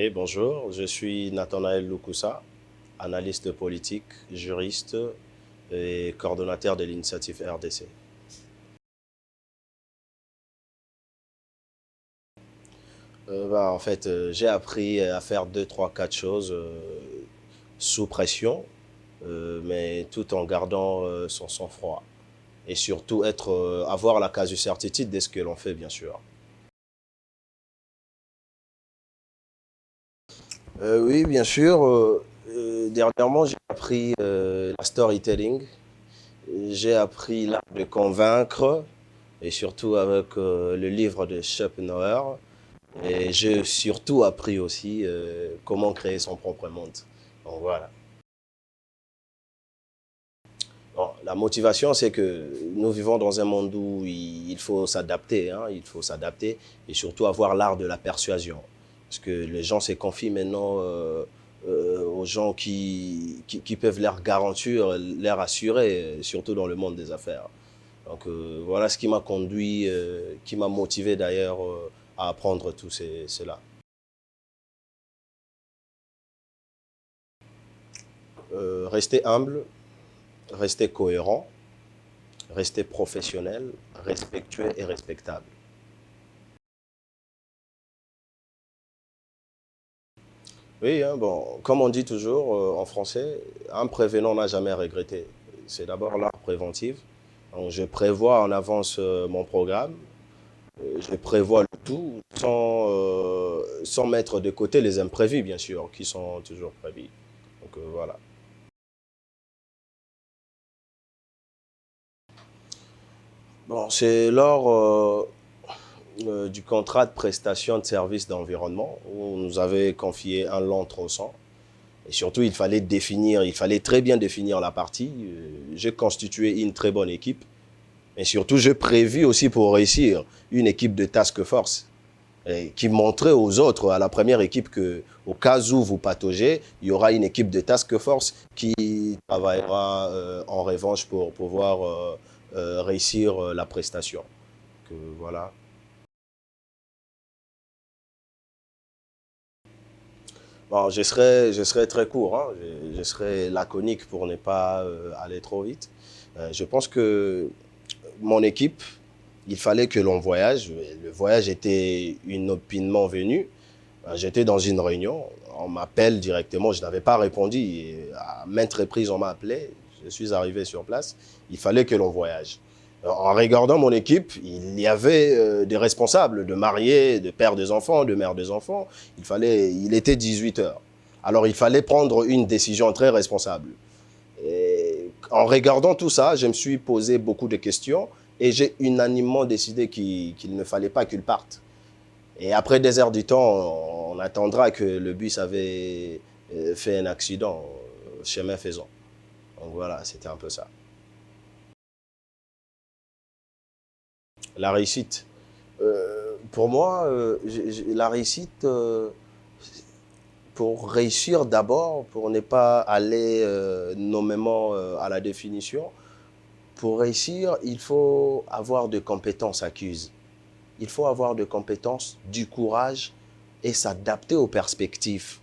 Oui, bonjour, je suis Nathanaël Lukusa, analyste politique, juriste et coordonnateur de l'initiative RDC. En fait, j'ai appris à faire deux, trois, quatre choses sous pression, mais tout en gardant son sang-froid. Et surtout avoir la quasi-certitude de ce que l'on fait, bien sûr. Oui, bien sûr. Dernièrement, j'ai appris la storytelling. J'ai appris l'art de convaincre, et surtout avec le livre de Schopenhauer. Et j'ai surtout appris aussi comment créer son propre monde. Donc voilà. Bon, la motivation, c'est que nous vivons dans un monde où il faut s'adapter, hein, il faut s'adapter et surtout avoir l'art de la persuasion. Parce que les gens se confient maintenant aux gens qui peuvent leur garantir, leur assurer, surtout dans le monde des affaires. Donc voilà ce qui m'a conduit, qui m'a motivé d'ailleurs à apprendre tout cela. Rester humble, rester cohérent, rester professionnel, respectueux et respectable. Oui, hein, bon, comme on dit toujours en français, un prévenant n'a jamais regretté. C'est d'abord l'art préventif. Donc, je prévois en avance mon programme, je prévois le tout sans mettre de côté les imprévus, bien sûr, qui sont toujours prévus. Donc voilà. Bon, c'est lors du contrat de prestation de services d'environnement où on nous avait confié un long tronçon. Et surtout, il fallait très bien définir la partie. J'ai constitué une très bonne équipe. Mais surtout, j'ai prévu aussi pour réussir une équipe de task force qui montrait aux autres, à la première équipe, que au cas où vous pataugez, il y aura une équipe de task force qui travaillera en revanche pour pouvoir réussir la prestation. Que, voilà. Bon, je serai très court, hein. Je serai laconique pour ne pas aller trop vite. Je pense que mon équipe, il fallait que l'on voyage. Le voyage était inopinement venu. J'étais dans une réunion, on m'appelle directement, je n'avais pas répondu. Et à maintes reprises, on m'a appelé, je suis arrivé sur place. Il fallait que l'on voyage. En regardant mon équipe, il y avait des responsables, de mariés, de pères des enfants, de mères des enfants. Il était 18 heures. Alors il fallait prendre une décision très responsable. Et en regardant tout ça, je me suis posé beaucoup de questions et j'ai unanimement décidé qu'il ne fallait pas qu'il parte. Et après des heures du temps, on attendra que le bus avait fait un accident, chemin faisant. Donc voilà, c'était un peu ça. La réussite. Pour moi, la réussite, pour réussir d'abord, pour ne pas aller nommément à la définition, pour réussir, il faut avoir de compétences acquises. Il faut avoir de compétences, du courage et s'adapter aux perspectives,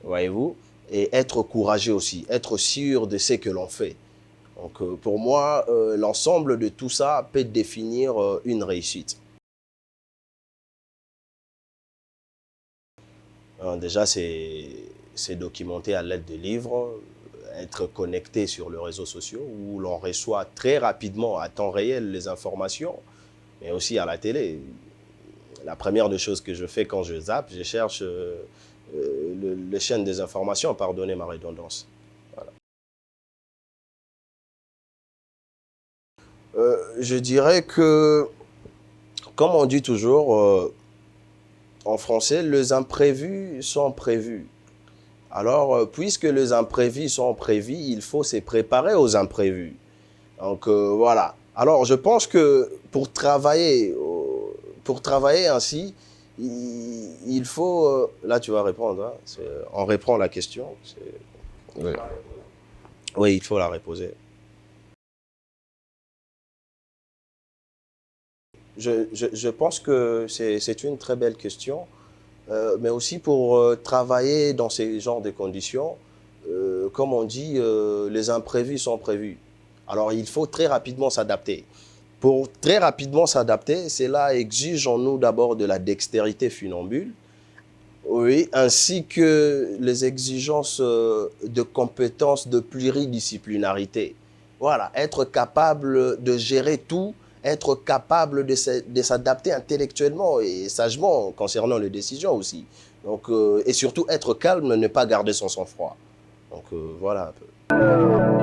voyez-vous, et être courageux aussi, être sûr de ce que l'on fait. Donc pour moi, l'ensemble de tout ça peut définir une réussite. Déjà, c'est documenter à l'aide de livres, être connecté sur les réseaux sociaux où l'on reçoit très rapidement, à temps réel, les informations, mais aussi à la télé. La première des choses que je fais quand je zappe, je cherche les chaînes des informations, pardonnez ma redondance. Voilà. Je dirais que, comme on dit toujours en français, les imprévus sont prévus. Alors, puisque les imprévus sont prévus, il faut se préparer aux imprévus. Donc, voilà. Alors, je pense que pour travailler ainsi, il faut... là, tu vas répondre. Hein, on reprend la question. Oui. Oui, il faut la reposer. Je pense que c'est une très belle question. mais aussi pour travailler dans ces genres de conditions. Comme on dit, les imprévus sont prévus. Alors, il faut très rapidement s'adapter. Pour très rapidement s'adapter, cela exige en nous d'abord de la dextérité funambule, oui, ainsi que les exigences de compétences de pluridisciplinarité. Voilà, être capable de gérer tout, être capable de s'adapter intellectuellement et sagement concernant les décisions aussi. Donc, et surtout être calme, ne pas garder son sang-froid. Donc voilà un peu.